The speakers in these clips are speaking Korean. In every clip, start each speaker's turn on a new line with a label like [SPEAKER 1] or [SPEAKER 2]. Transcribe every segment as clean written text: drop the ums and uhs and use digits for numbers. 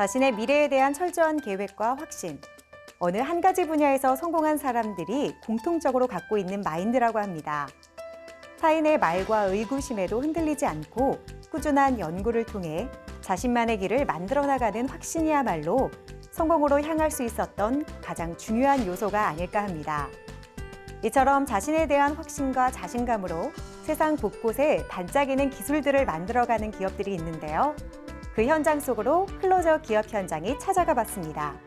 [SPEAKER 1] 자신의 미래에 대한 철저한 계획과 확신, 어느 한 가지 분야에서 성공한 사람들이 공통적으로 갖고 있는 마인드라고 합니다. 타인의 말과 의구심에도 흔들리지 않고 꾸준한 연구를 통해 자신만의 길을 만들어 나가는 확신이야말로 성공으로 향할 수 있었던 가장 중요한 요소가 아닐까 합니다. 이처럼 자신에 대한 확신과 자신감으로 세상 곳곳에 반짝이는 기술들을 만들어가는 기업들이 있는데요. 그 현장 속으로 클로저 기업 현장이 찾아가 봤습니다.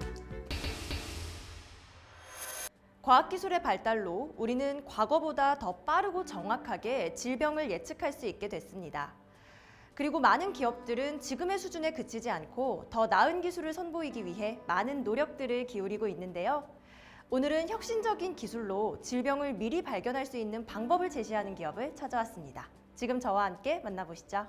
[SPEAKER 2] 과학기술의 발달로 우리는 과거보다 더 빠르고 정확하게 질병을 예측할 수 있게 됐습니다. 그리고 많은 기업들은 지금의 수준에 그치지 않고 더 나은 기술을 선보이기 위해 많은 노력들을 기울이고 있는데요. 오늘은 혁신적인 기술로 질병을 미리 발견할 수 있는 방법을 제시하는 기업을 찾아왔습니다. 지금 저와 함께 만나보시죠.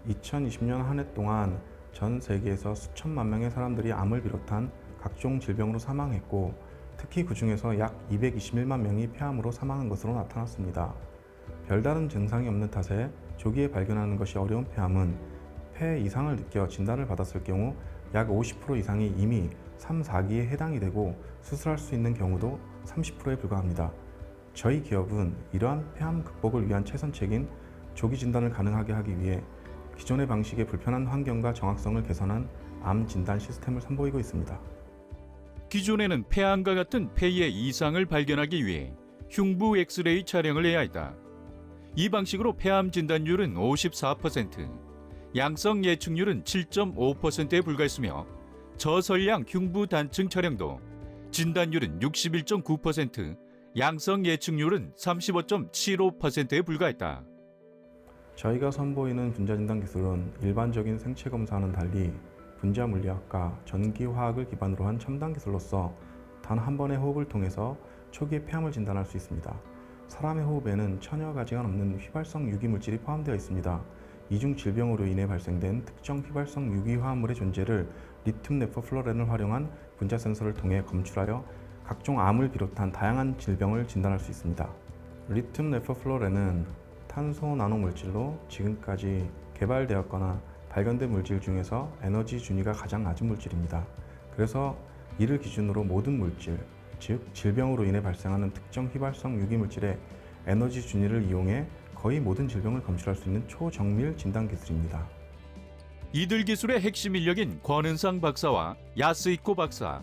[SPEAKER 3] 2020년 한 해 동안 전 세계에서 수천만 명의 사람들이 암을 비롯한 각종 질병으로 사망했고, 특히 그 중에서 약 221만 명이 폐암으로 사망한 것으로 나타났습니다. 별다른 증상이 없는 탓에 조기에 발견하는 것이 어려운 폐암은 폐 이상을 느껴 진단을 받았을 경우 약 50% 이상이 이미 3, 4기에 해당이 되고 수술할 수 있는 경우도 30%에 불과합니다. 저희 기업은 이러한 폐암 극복을 위한 최선책인 조기 진단을 가능하게 하기 위해 기존의 방식의 불편한 환경과 정확성을 개선한 암 진단 시스템을 선보이고 있습니다.
[SPEAKER 4] 기존에는 폐암과 같은 폐의 이상을 발견하기 위해 흉부 엑스레이 촬영을 해야 했다. 이 방식으로 폐암 진단율은 54%, 양성 예측률은 7.5%에 불과했으며 저설량 흉부 단층 촬영도 진단율은 61.9%, 양성 예측률은 35.75%에 불과했다.
[SPEAKER 3] 저희가 선보이는 분자진단 기술은 일반적인 생체 검사와는 달리 분자 물리학과 전기화학을 기반으로 한 첨단 기술로서 단 한 번의 호흡을 통해서 초기에 폐암을 진단할 수 있습니다. 사람의 호흡에는 1000여 가지가 넘는 휘발성 유기물질이 포함되어 있습니다. 이중 질병으로 인해 발생된 특정 휘발성 유기화합물의 존재를 리튬 네퍼플로렌을 활용한 분자 센서를 통해 검출하여 각종 암을 비롯한 다양한 질병을 진단할 수 있습니다. 리튬 네퍼플로렌은 탄소 나노 물질로 지금까지 개발되었거나 발견된 물질 중에서 에너지 준위가 가장 낮은 물질입니다. 그래서 이를 기준으로 모든 물질, 즉 질병으로 인해 발생하는 특정 휘발성 유기물질의 에너지 준위를 이용해 거의 모든 질병을 검출할 수 있는 초정밀 진단 기술입니다.
[SPEAKER 4] 이들 기술의 핵심 인력인 권은상 박사와 야스이코 박사.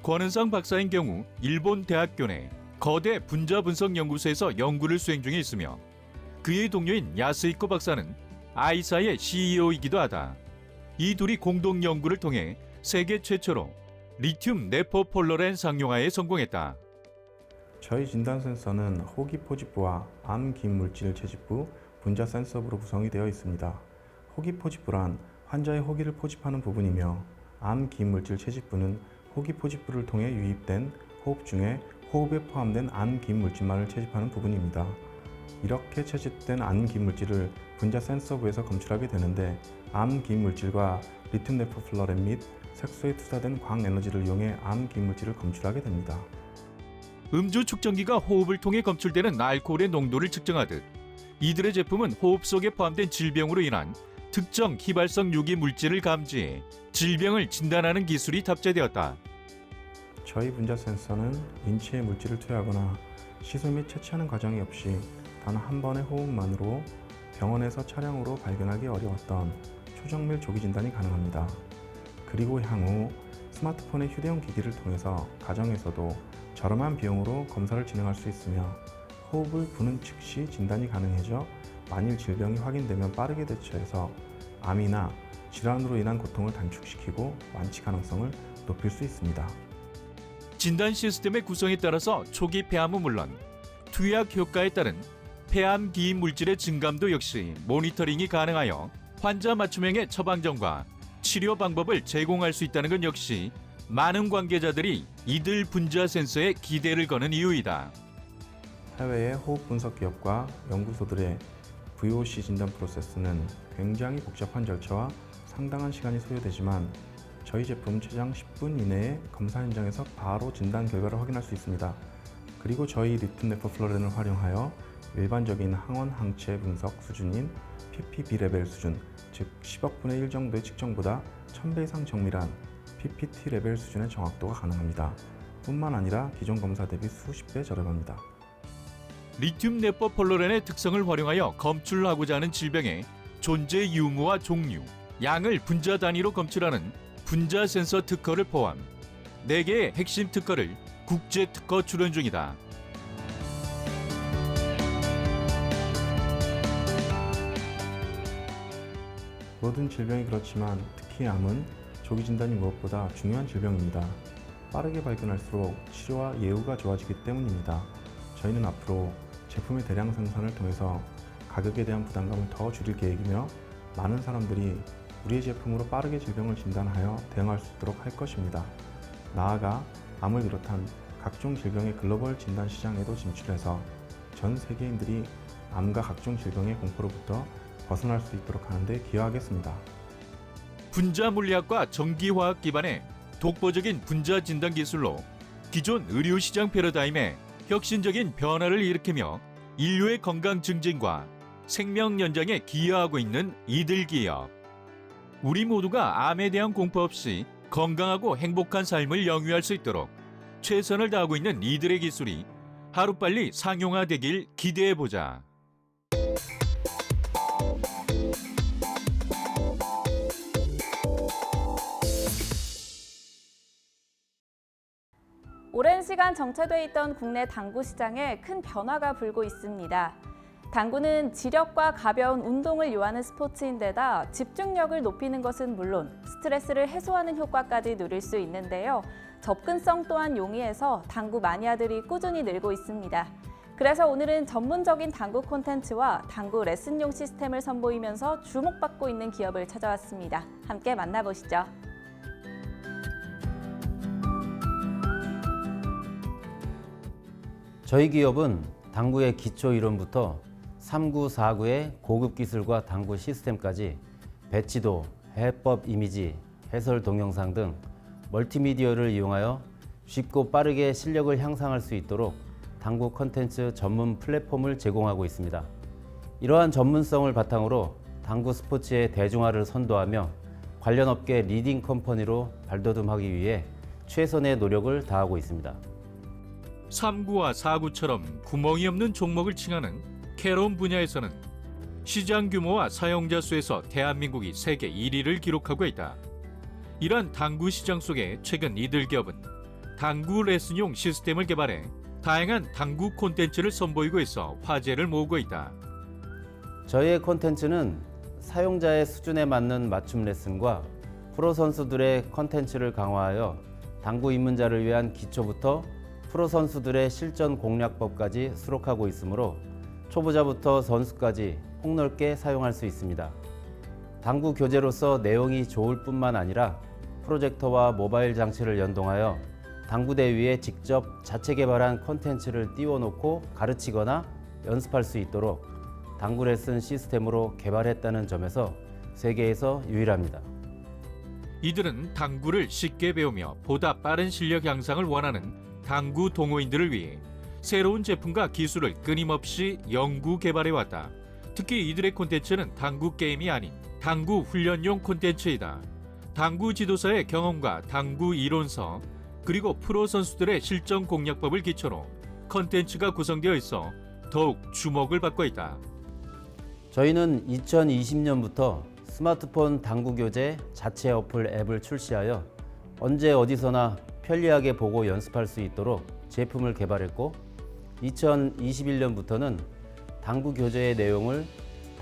[SPEAKER 4] 권은상 박사인 경우 일본 대학교 내 거대 분자 분석 연구소에서 연구를 수행 중에 있으며, 그의 동료인 야스이코 박사는 아이사의 CEO이기도 하다. 이 둘이 공동 연구를 통해 세계 최초로 리튬 네퍼폴러렌 상용화에 성공했다.
[SPEAKER 3] 저희 진단 센서는 호기 포집부와 암 긴 물질 채집부, 분자 센서부로 구성이 되어 있습니다. 호기 포집부란 환자의 호기를 포집하는 부분이며, 암 긴 물질 채집부는 호기 포집부를 통해 유입된 호흡 중에 호흡에 포함된 암 긴 물질만을 채집하는 부분입니다. 이렇게 채집된 암 긴 물질을 분자 센서부에서 검출하게 되는데, 암 긴 물질과 리튬 네퍼플로렌 및 색소에 투사된 광에너지를 이용해 암 긴 물질을 검출하게 됩니다.
[SPEAKER 4] 음주 측정기가 호흡을 통해 검출되는 알코올의 농도를 측정하듯, 이들의 제품은 호흡 속에 포함된 질병으로 인한 특정 휘발성 유기 물질을 감지해 질병을 진단하는 기술이 탑재되었다.
[SPEAKER 3] 저희 분자 센서는 인체에 물질을 투여하거나 시술 및 채취하는 과정이 없이 단 한 번의 호흡만으로 병원에서 차량으로 발견하기 어려웠던 초정밀 조기 진단이 가능합니다. 그리고 향후 스마트폰의 휴대용 기기를 통해서 가정에서도 저렴한 비용으로 검사를 진행할 수 있으며, 호흡을 부는 즉시 진단이 가능해져 만일 질병이 확인되면 빠르게 대처해서 암이나 질환으로 인한 고통을 단축시키고 완치 가능성을 높일 수 있습니다.
[SPEAKER 4] 진단 시스템의 구성에 따라서 초기 폐암은 물론 투약 효과에 따른 폐암 기인 물질의 증감도 역시 모니터링이 가능하여 환자 맞춤형의 처방전과 치료 방법을 제공할 수 있다는 건 역시 많은 관계자들이 이들 분자 센서에 기대를 거는 이유이다.
[SPEAKER 3] 해외의 호흡 분석 기업과 연구소들의 VOC 진단 프로세스는 굉장히 복잡한 절차와 상당한 시간이 소요되지만, 저희 제품 최장 10분 이내에 검사 현장에서 바로 진단 결과를 확인할 수 있습니다. 그리고 저희 리튬 네퍼플로렌을 활용하여 일반적인 항원 항체 분석 수준인 ppb 레벨 수준, 즉 10억 분의 1 정도의 측정보다 1000배 이상 정밀한 ppt 레벨 수준의 정확도가 가능합니다. 뿐만 아니라 기존 검사 대비 수십 배 저렴합니다.
[SPEAKER 4] 리튬 뇌버 폴로렌의 특성을 활용하여 검출하고자 하는 질병의 존재 유무와 종류, 양을 분자 단위로 검출하는 분자 센서 특허를 포함 4개의 핵심 특허를 국제 특허 출원 중이다.
[SPEAKER 3] 모든 질병이 그렇지만 특히 암은 조기 진단이 무엇보다 중요한 질병입니다. 빠르게 발견할수록 치료와 예후가 좋아지기 때문입니다. 저희는 앞으로 제품의 대량 생산을 통해서 가격에 대한 부담감을 더 줄일 계획이며 많은 사람들이 우리의 제품으로 빠르게 질병을 진단하여 대응할 수 있도록 할 것입니다. 나아가 암을 비롯한 각종 질병의 글로벌 진단 시장에도 진출해서 전 세계인들이 암과 각종 질병의 공포로부터 벗어날 수 있도록 하는 데 기여하겠습니다.
[SPEAKER 4] 분자 물리학과 전기화학 기반의 독보적인 분자 진단 기술로 기존 의료 시장 패러다임에 혁신적인 변화를 일으키며 인류의 건강 증진과 생명 연장에 기여하고 있는 이들 기업. 우리 모두가 암에 대한 공포 없이 건강하고 행복한 삶을 영위할 수 있도록 최선을 다하고 있는 이들의 기술이 하루빨리 상용화되길 기대해보자.
[SPEAKER 5] 오랜 시간 정체돼 있던 국내 당구 시장에 큰 변화가 불고 있습니다. 당구는 지력과 가벼운 운동을 요하는 스포츠인데다 집중력을 높이는 것은 물론 스트레스를 해소하는 효과까지 누릴 수 있는데요. 접근성 또한 용이해서 당구 마니아들이 꾸준히 늘고 있습니다. 그래서 오늘은 전문적인 당구 콘텐츠와 당구 레슨용 시스템을 선보이면서 주목받고 있는 기업을 찾아왔습니다. 함께 만나보시죠.
[SPEAKER 6] 저희 기업은 당구의 기초 이론부터 3구, 4구의 고급 기술과 당구 시스템까지 배치도, 해법 이미지, 해설 동영상 등 멀티미디어를 이용하여 쉽고 빠르게 실력을 향상할 수 있도록 당구 콘텐츠 전문 플랫폼을 제공하고 있습니다. 이러한 전문성을 바탕으로 당구 스포츠의 대중화를 선도하며 관련 업계 리딩 컴퍼니로 발돋움하기 위해 최선의 노력을 다하고 있습니다.
[SPEAKER 4] 3구와 4구처럼 구멍이 없는 종목을 칭하는 캐rom 분야에서는 시장 규모와 사용자 수에서 대한민국이 세계 1위를 기록하고 있다. 이러한 당구 시장 속에 최근 이들 기업은 당구 레슨용 시스템을 개발해 다양한 당구 콘텐츠를 선보이고 있어 화제를 모으고 있다.
[SPEAKER 6] 저희의 콘텐츠는 사용자의 수준에 맞는 맞춤 레슨과 프로 선수들의 콘텐츠를 강화하여 당구 입문자를 위한 기초부터 프로 선수들의 실전 공략법까지 수록하고 있으므로 초보자부터 선수까지 폭넓게 사용할 수 있습니다. 당구 교재로서 내용이 좋을 뿐만 아니라 프로젝터와 모바일 장치를 연동하여 당구대 위에 직접 자체 개발한 콘텐츠를 띄워놓고 가르치거나 연습할 수 있도록 당구 레슨 시스템으로 개발했다는 점에서 세계에서 유일합니다.
[SPEAKER 4] 이들은 당구를 쉽게 배우며 보다 빠른 실력 향상을 원하는 당구 동호인들을 위해 새로운 제품과 기술을 끊임없이 연구 개발해왔다. 특히 이들의 콘텐츠는 당구 게임이 아닌 당구 훈련용 콘텐츠이다. 당구 지도사의 경험과 당구 이론서 그리고 프로 선수들의 실전 공략법을 기초로 콘텐츠가 구성되어 있어 더욱 주목을 받고 있다.
[SPEAKER 6] 저희는 2020년부터 스마트폰 당구 교재 자체 어플 앱을 출시하여 언제 어디서나 편리하게 보고 연습할 수 있도록 제품을 개발했고 2021년부터는 당구 교재의 내용을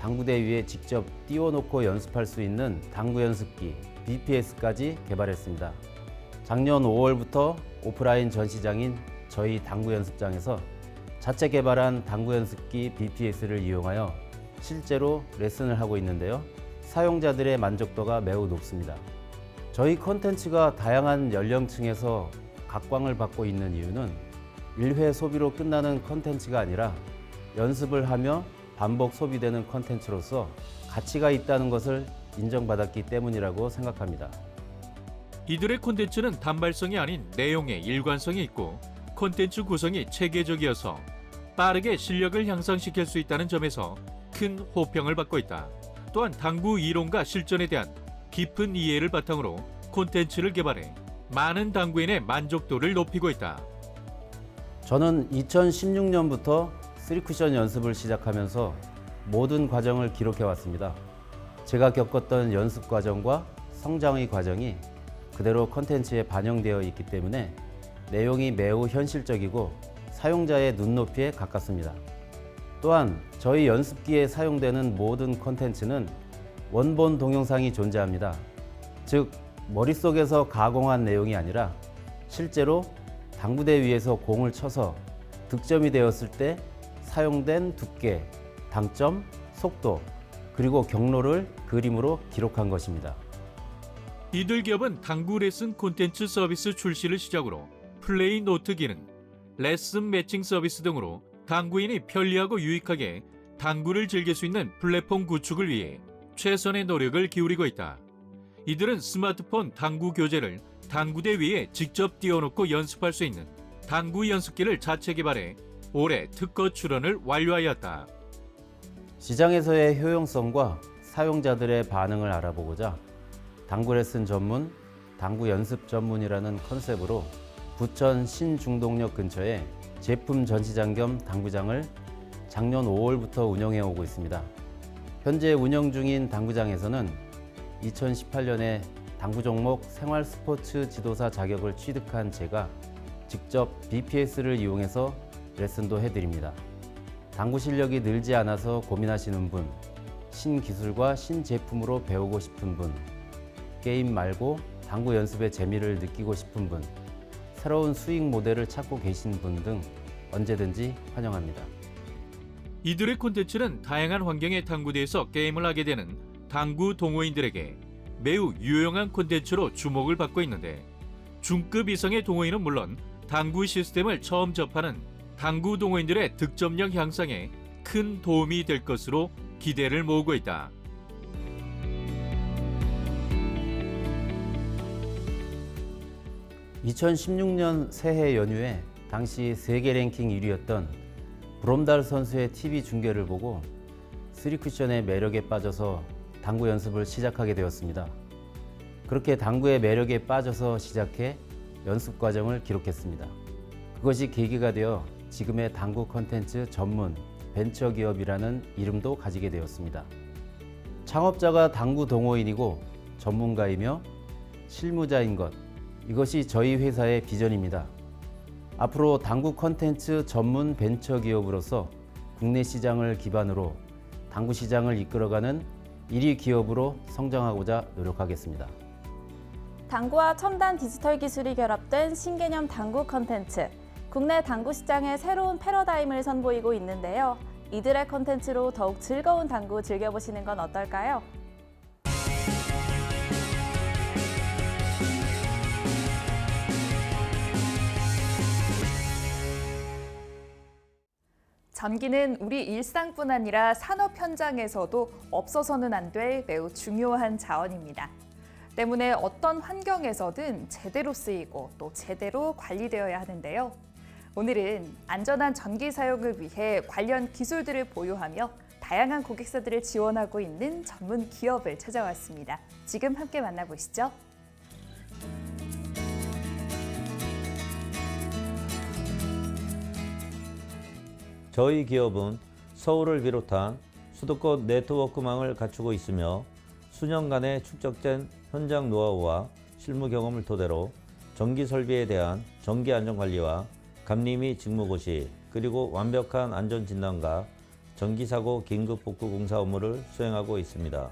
[SPEAKER 6] 당구대 위에 직접 띄워놓고 연습할 수 있는 당구 연습기 BPS까지 개발했습니다. 작년 5월부터 오프라인 전시장인 저희 당구 연습장에서 자체 개발한 당구 연습기 BPS를 이용하여 실제로 레슨을 하고 있는데요. 사용자들의 만족도가 매우 높습니다. 저희 콘텐츠가 다양한 연령층에서 각광을 받고 있는 이유는 1회 소비로 끝나는 콘텐츠가 아니라 연습을 하며 반복 소비되는 콘텐츠로서 가치가 있다는 것을 인정받았기 때문이라고 생각합니다.
[SPEAKER 4] 이들의 콘텐츠는 단발성이 아닌 내용에 일관성이 있고 콘텐츠 구성이 체계적이어서 빠르게 실력을 향상시킬 수 있다는 점에서 큰 호평을 받고 있다. 또한 당구 이론과 실전에 대한 깊은 이해를 바탕으로 콘텐츠를 개발해 많은 당구인의 만족도를 높이고 있다.
[SPEAKER 6] 저는 2016년부터 3쿠션 연습을 시작하면서 모든 과정을 기록해 왔습니다. 제가 겪었던 연습 과정과 성장의 과정이 그대로 콘텐츠에 반영되어 있기 때문에 내용이 매우 현실적이고 사용자의 눈높이에 가깝습니다. 또한 저희 연습기에 사용되는 모든 콘텐츠는 원본 동영상이 존재합니다. 즉, 머릿속에서 가공한 내용이 아니라 실제로 당구대 위에서 공을 쳐서 득점이 되었을 때 사용된 두께, 당점, 속도, 그리고 경로를 그림으로 기록한 것입니다.
[SPEAKER 4] 이들 기업은 당구 레슨 콘텐츠 서비스 출시를 시작으로 플레이 노트 기능, 레슨 매칭 서비스 등으로 당구인이 편리하고 유익하게 당구를 즐길 수 있는 플랫폼 구축을 위해 최선의 노력을 기울이고 있다. 이들은 스마트폰 당구 교재를 당구대 위에 직접 띄워놓고 연습할 수 있는 당구 연습기를 자체 개발해 올해 특허 출원을 완료하였다.
[SPEAKER 6] 시장에서의 효용성과 사용자들의 반응을 알아보고자 당구 레슨 전문, 당구 연습 전문이라는 컨셉으로 부천 신중동역 근처에 제품 전시장 겸 당구장을 작년 5월부터 운영해 오고 있습니다. 현재 운영 중인 당구장에서는 2018년에 당구 종목 생활 스포츠 지도사 자격을 취득한 제가 직접 BPS를 이용해서 레슨도 해드립니다. 당구 실력이 늘지 않아서 고민하시는 분, 신기술과 신제품으로 배우고 싶은 분, 게임 말고 당구 연습의 재미를 느끼고 싶은 분, 새로운 스윙 모델을 찾고 계신 분 등 언제든지 환영합니다.
[SPEAKER 4] 이들의 콘텐츠는 다양한 환경의 당구대에서 게임을 하게 되는 당구 동호인들에게 매우 유용한 콘텐츠로 주목을 받고 있는데, 중급 이상의 동호인은 물론 당구 시스템을 처음 접하는 당구 동호인들의 득점력 향상에 큰 도움이 될 것으로 기대를 모으고 있다.
[SPEAKER 6] (2016년) 새해 연휴에 당시 세계 랭킹 1위였던 브롬달 선수의 TV 중계를 보고 3쿠션의 매력에 빠져서 당구 연습을 시작하게 되었습니다. 그렇게 당구의 매력에 빠져서 시작해 연습 과정을 기록했습니다. 그것이 계기가 되어 지금의 당구 콘텐츠 전문 벤처기업이라는 이름도 가지게 되었습니다. 창업자가 당구 동호인이고 전문가이며 실무자인 것, 이것이 저희 회사의 비전입니다. 앞으로 당구 콘텐츠 전문 벤처기업으로서 국내 시장을 기반으로 당구 시장을 이끌어가는 1위 기업으로 성장하고자 노력하겠습니다.
[SPEAKER 5] 당구와 첨단 디지털 기술이 결합된 신개념 당구 콘텐츠. 국내 당구 시장의 새로운 패러다임을 선보이고 있는데요. 이들의 콘텐츠로 더욱 즐거운 당구 즐겨보시는 건 어떨까요?
[SPEAKER 7] 전기는 우리 일상뿐 아니라 산업 현장에서도 없어서는 안 될 매우 중요한 자원입니다. 때문에 어떤 환경에서든 제대로 쓰이고 또 제대로 관리되어야 하는데요. 오늘은 안전한 전기 사용을 위해 관련 기술들을 보유하며 다양한 고객사들을 지원하고 있는 전문 기업을 찾아왔습니다. 지금 함께 만나보시죠.
[SPEAKER 8] 저희 기업은 서울을 비롯한 수도권 네트워크망을 갖추고 있으며 수년간의 축적된 현장 노하우와 실무 경험을 토대로 전기 설비에 대한 전기 안전 관리와 감리 및 직무 고시, 그리고 완벽한 안전 진단과 전기사고 긴급 복구 공사 업무를 수행하고 있습니다.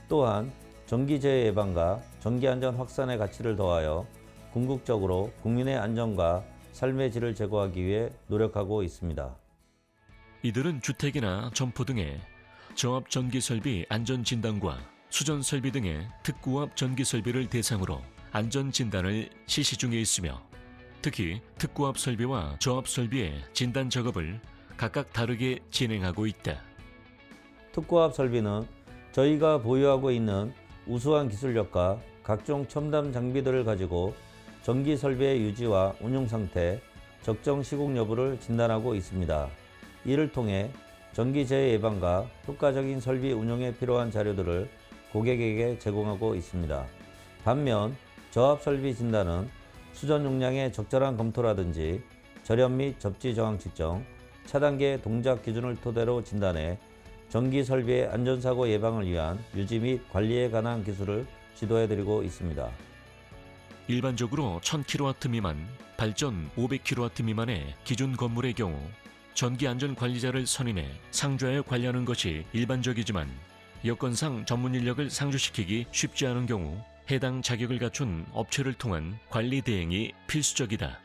[SPEAKER 8] 또한 전기재해 예방과 전기 안전 확산의 가치를 더하여 궁극적으로 국민의 안전과 삶의 질을 제고하기 위해 노력하고 있습니다.
[SPEAKER 9] 이들은 주택이나 점포 등의 저압 전기 설비 안전 진단과 수전 설비 등의 특고압 전기 설비를 대상으로 안전 진단을 실시 중에 있으며, 특히 특고압 설비와 저압 설비의 진단 작업을 각각 다르게 진행하고 있다.
[SPEAKER 8] 특고압 설비는 저희가 보유하고 있는 우수한 기술력과 각종 첨단 장비들을 가지고 전기 설비의 유지와 운용 상태, 적정 시공 여부를 진단하고 있습니다. 이를 통해 전기 재해 예방과 효과적인 설비 운용에 필요한 자료들을 고객에게 제공하고 있습니다. 반면 저압 설비 진단은 수전 용량의 적절한 검토라든지 절연 및 접지 저항 측정, 차단계 동작 기준을 토대로 진단해 전기 설비의 안전사고 예방을 위한 유지 및 관리에 관한 기술을 지도해드리고 있습니다.
[SPEAKER 9] 일반적으로 1000kW 미만, 발전 500kW 미만의 기준 건물의 경우 전기안전관리자를 선임해 상주하여 관리하는 것이 일반적이지만 여건상 전문 인력을 상주시키기 쉽지 않은 경우 해당 자격을 갖춘 업체를 통한 관리 대행이 필수적이다.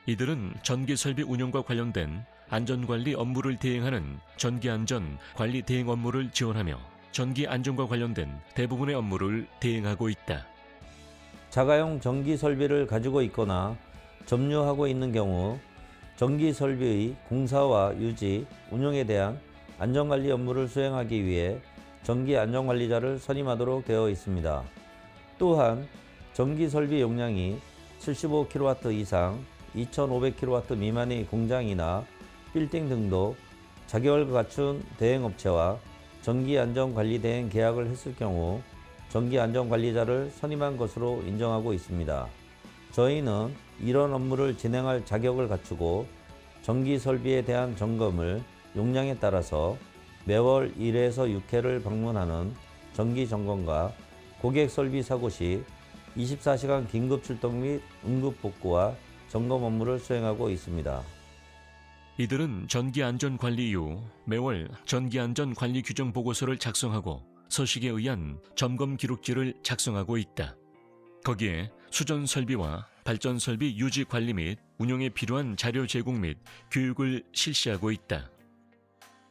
[SPEAKER 9] 이들은 전기설비 운영과 관련된 안전관리 업무를 대행하는 전기안전관리 대행 업무를 지원하며 전기안전과 관련된 대부분의 업무를 대행하고 있다.
[SPEAKER 8] 자가용 전기 설비를 가지고 있거나 점유하고 있는 경우 전기 설비의 공사와 유지, 운영에 대한 안전관리 업무를 수행하기 위해 전기 안전관리자를 선임하도록 되어 있습니다. 또한 전기 설비 용량이 75kW 이상, 2500kW 미만의 공장이나 빌딩 등도 자격을 갖춘 대행업체와 전기안전관리대행 계약을 했을 경우 전기안전관리자를 선임한 것으로 인정하고 있습니다. 저희는 이런 업무를 진행할 자격을 갖추고 전기 설비에 대한 점검을 용량에 따라서 매월 1회에서 6회를 방문하는 정기 점검과 고객 설비 사고 시 24시간 긴급 출동 및 응급 복구와 점검 업무를 수행하고 있습니다.
[SPEAKER 9] 이들은 전기안전관리 이후 매월 전기안전관리 규정 보고서를 작성하고 서식에 의한 점검 기록지를 작성하고 있다. 거기에 수전 설비와 발전 설비 유지 관리 및 운용에 필요한 자료 제공 및 교육을 실시하고 있다.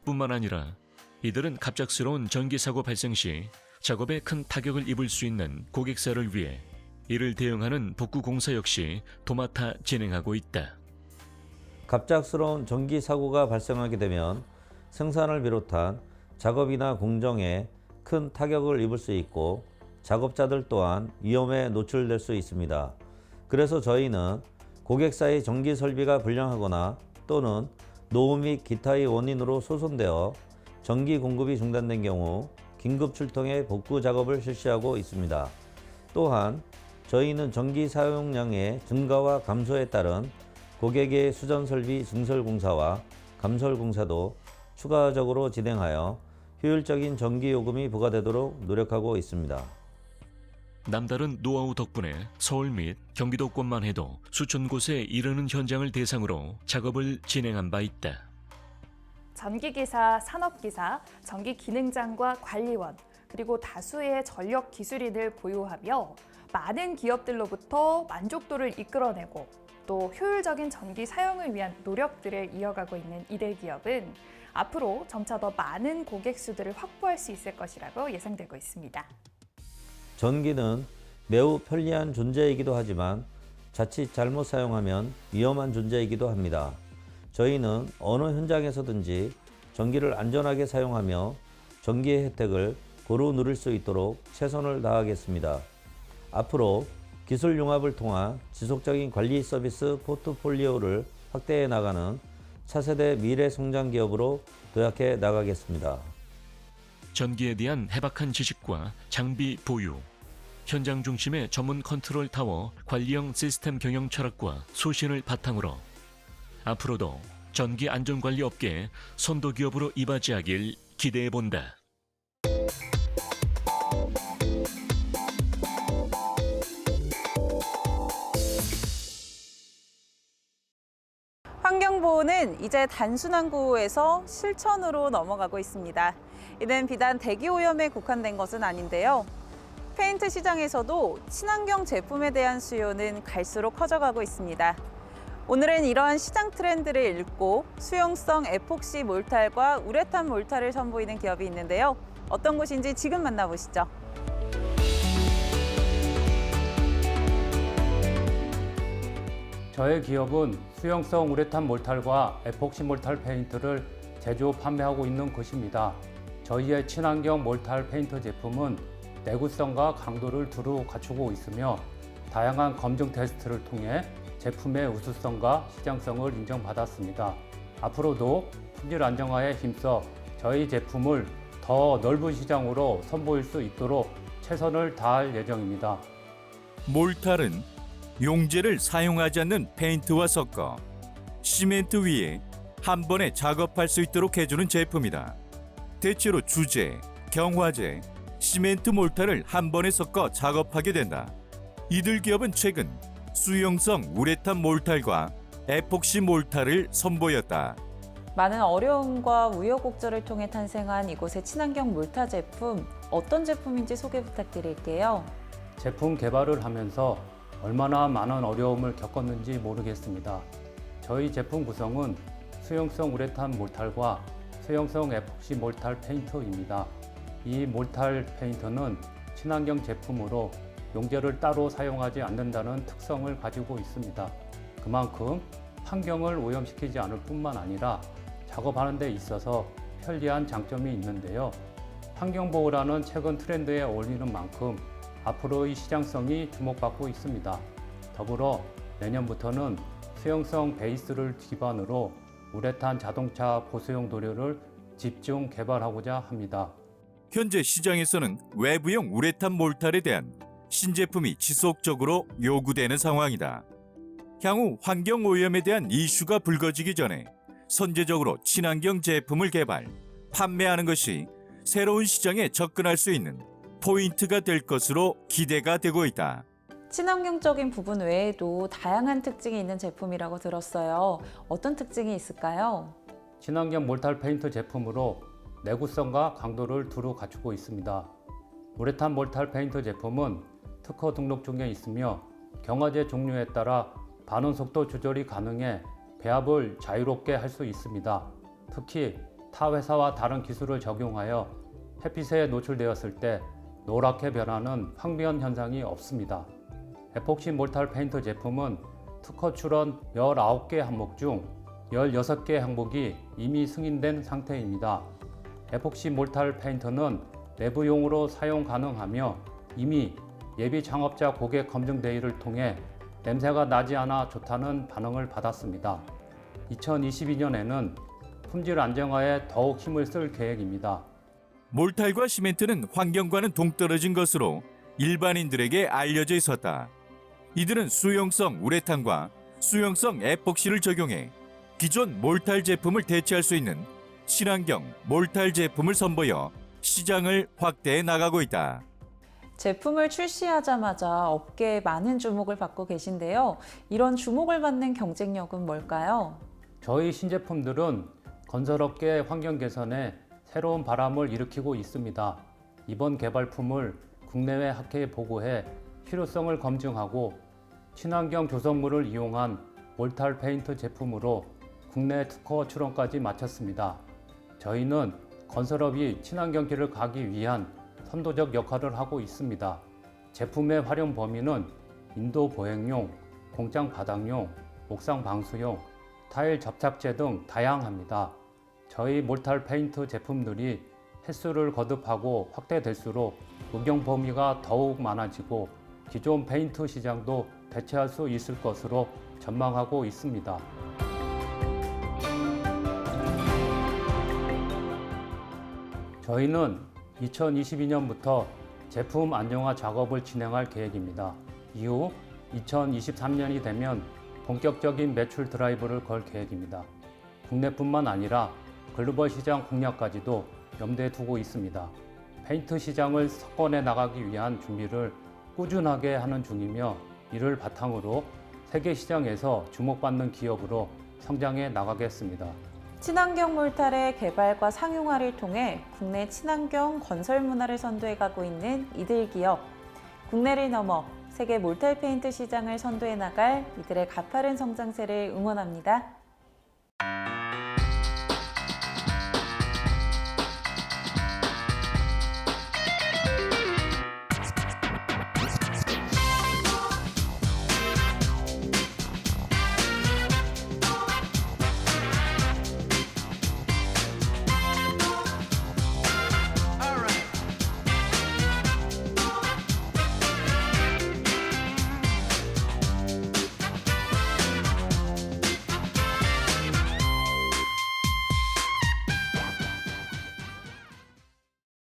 [SPEAKER 9] 뿐만 아니라 이들은 갑작스러운 전기사고 발생 시 작업에 큰 타격을 입을 수 있는 고객사를 위해 이를 대응하는 복구 공사 역시 도맡아 진행하고 있다.
[SPEAKER 8] 갑작스러운 전기 사고가 발생하게 되면 생산을 비롯한 작업이나 공정에 큰 타격을 입을 수 있고 작업자들 또한 위험에 노출될 수 있습니다. 그래서 저희는 고객사의 전기 설비가 불량하거나 또는 노후 및 기타의 원인으로 소선되어 전기 공급이 중단된 경우 긴급 출동해 복구 작업을 실시하고 있습니다. 또한 저희는 전기 사용량의 증가와 감소에 따른 고객의 수전 설비 증설 공사와 감설 공사도 추가적으로 진행하여 효율적인 전기 요금이 부과되도록 노력하고 있습니다.
[SPEAKER 9] 남다른 노하우 덕분에 서울 및 경기도권만 해도 수천 곳에 이르는 현장을 대상으로 작업을 진행한 바 있다.
[SPEAKER 7] 전기기사, 산업기사, 전기기능장과 관리원, 그리고 다수의 전력 기술인을 보유하며 많은 기업들로부터 만족도를 이끌어내고 또 효율적인 전기 사용을 위한 노력들을 이어가고 있는 이들 기업은 앞으로 점차 더 많은 고객 수들을 확보할 수 있을 것이라고 예상되고 있습니다.
[SPEAKER 8] 전기는 매우 편리한 존재이기도 하지만 자칫 잘못 사용하면 위험한 존재이기도 합니다. 저희는 어느 현장에서든지 전기를 안전하게 사용하며 전기의 혜택을 고루 누릴 수 있도록 최선을 다하겠습니다. 앞으로 기술 융합을 통한 지속적인 관리 서비스 포트폴리오를 확대해 나가는 차세대 미래 성장 기업으로 도약해 나가겠습니다.
[SPEAKER 9] 전기에 대한 해박한 지식과 장비 보유, 현장 중심의 전문 컨트롤 타워 관리형 시스템 경영 철학과 소신을 바탕으로 앞으로도 전기 안전관리 업계의 선도 기업으로 이바지하길 기대해 본다.
[SPEAKER 10] 환경보호는 이제 단순한 구호에서 실천으로 넘어가고 있습니다. 이는 비단 대기오염에 국한된 것은 아닌데요. 페인트 시장에서도 친환경 제품에 대한 수요는 갈수록 커져가고 있습니다. 오늘은 이러한 시장 트렌드를 읽고 수용성 에폭시 몰탈과 우레탄 몰탈을 선보이는 기업이 있는데요. 어떤 곳인지 지금 만나보시죠.
[SPEAKER 11] 저희 기업은 수용성 우레탄 몰탈과 에폭시 몰탈 페인트를 제조 판매하고 있는 곳입니다. 저희의 친환경 몰탈 페인트 제품은 내구성과 강도를 두루 갖추고 있으며 다양한 검증 테스트를 통해 제품의 우수성과 시장성을 인정받았습니다. 앞으로도 품질 안정화에 힘써 저희 제품을 더 넓은 시장으로 선보일 수 있도록 최선을 다할 예정입니다.
[SPEAKER 4] 몰탈은 용제를 사용하지 않는 페인트와 섞어 시멘트 위에 한 번에 작업할 수 있도록 해주는 제품이다. 대체로 주제, 경화제, 시멘트 몰탈을 한 번에 섞어 작업하게 된다. 이들 기업은 최근 수용성 우레탄 몰탈과 에폭시 몰탈을 선보였다.
[SPEAKER 10] 많은 어려움과 우여곡절을 통해 탄생한 이곳의 친환경 몰타 제품, 어떤 제품인지 소개 부탁드릴게요.
[SPEAKER 11] 제품 개발을 하면서 얼마나 많은 어려움을 겪었는지 모르겠습니다. 저희 제품 구성은 수용성 우레탄 몰탈과 수용성 에폭시 몰탈 페인트입니다. 이 몰탈 페인트는 친환경 제품으로 용제를 따로 사용하지 않는다는 특성을 가지고 있습니다. 그만큼 환경을 오염시키지 않을 뿐만 아니라 작업하는 데 있어서 편리한 장점이 있는데요. 환경보호라는 최근 트렌드에 어울리는 만큼 앞으로의 시장성이 주목받고 있습니다. 더불어 내년부터는 수용성 베이스를 기반으로 우레탄 자동차 보수용 도료를 집중 개발하고자 합니다.
[SPEAKER 4] 현재 시장에서는 외부용 우레탄 몰탈에 대한 신제품이 지속적으로 요구되는 상황이다. 향후 환경 오염에 대한 이슈가 불거지기 전에 선제적으로 친환경 제품을 개발, 판매하는 것이 새로운 시장에 접근할 수 있는 포인트가 될 것으로 기대가 되고 있다.
[SPEAKER 10] 친환경적인 부분 외에도 다양한 특징이 있는 제품이라고 들었어요. 어떤 특징이 있을까요?
[SPEAKER 11] 친환경 몰탈 페인트 제품으로 내구성과 강도를 두루 갖추고 있습니다. 우레탄 몰탈 페인트 제품은 특허 등록 중에 있으며 경화제 종류에 따라 반응 속도 조절이 가능해 배합을 자유롭게 할 수 있습니다. 특히 타 회사와 다른 기술을 적용하여 햇빛에 노출되었을 때 노랗게 변하는 황변 현상이 없습니다. 에폭시 몰탈 페인트 제품은 특허 출원 19개 항목 중 16개 항목이 이미 승인된 상태입니다. 에폭시 몰탈 페인트는 내부용으로 사용 가능하며 이미 예비 창업자 고객 검증 대회를 통해 냄새가 나지 않아 좋다는 반응을 받았습니다. 2022년에는 품질 안정화에 더욱 힘을 쓸 계획입니다.
[SPEAKER 4] 몰탈과 시멘트는 환경과는 동떨어진 것으로 일반인들에게 알려져 있었다. 이들은 수용성 우레탄과 수용성 에폭시를 적용해 기존 몰탈 제품을 대체할 수 있는 친환경 몰탈 제품을 선보여 시장을 확대해 나가고 있다.
[SPEAKER 10] 제품을 출시하자마자 업계에 많은 주목을 받고 계신데요. 이런 주목을 받는 경쟁력은 뭘까요?
[SPEAKER 11] 저희 신제품들은 건설업계 환경 개선에 새로운 바람을 일으키고 있습니다. 이번 개발품을 국내외 학회에 보고해 실효성을 검증하고 친환경 조성물을 이용한 몰탈 페인트 제품으로 국내 특허 출원까지 마쳤습니다. 저희는 건설업이 친환경 길을 가기 위한 선도적 역할을 하고 있습니다. 제품의 활용 범위는 인도 보행용, 공장 바닥용, 옥상 방수용, 타일 접착제 등 다양합니다. 저희 몰탈 페인트 제품들이 횟수를 거듭하고 확대될수록 응용 범위가 더욱 많아지고 기존 페인트 시장도 대체할 수 있을 것으로 전망하고 있습니다. 저희는 2022년부터 제품 안정화 작업을 진행할 계획입니다. 이후 2023년이 되면 본격적인 매출 드라이브를 걸 계획입니다. 국내뿐만 아니라 글로벌 시장 공략까지도 염두에 두고 있습니다. 페인트 시장을 석권해 나가기 위한 준비를 꾸준하게 하는 중이며 이를 바탕으로 세계 시장에서 주목받는 기업으로 성장해 나가겠습니다.
[SPEAKER 10] 친환경 몰탈의 개발과 상용화를 통해 국내 친환경 건설 문화를 선도해가고 있는 이들 기업. 국내를 넘어 세계 몰탈 페인트 시장을 선도해 나갈 이들의 가파른 성장세를 응원합니다.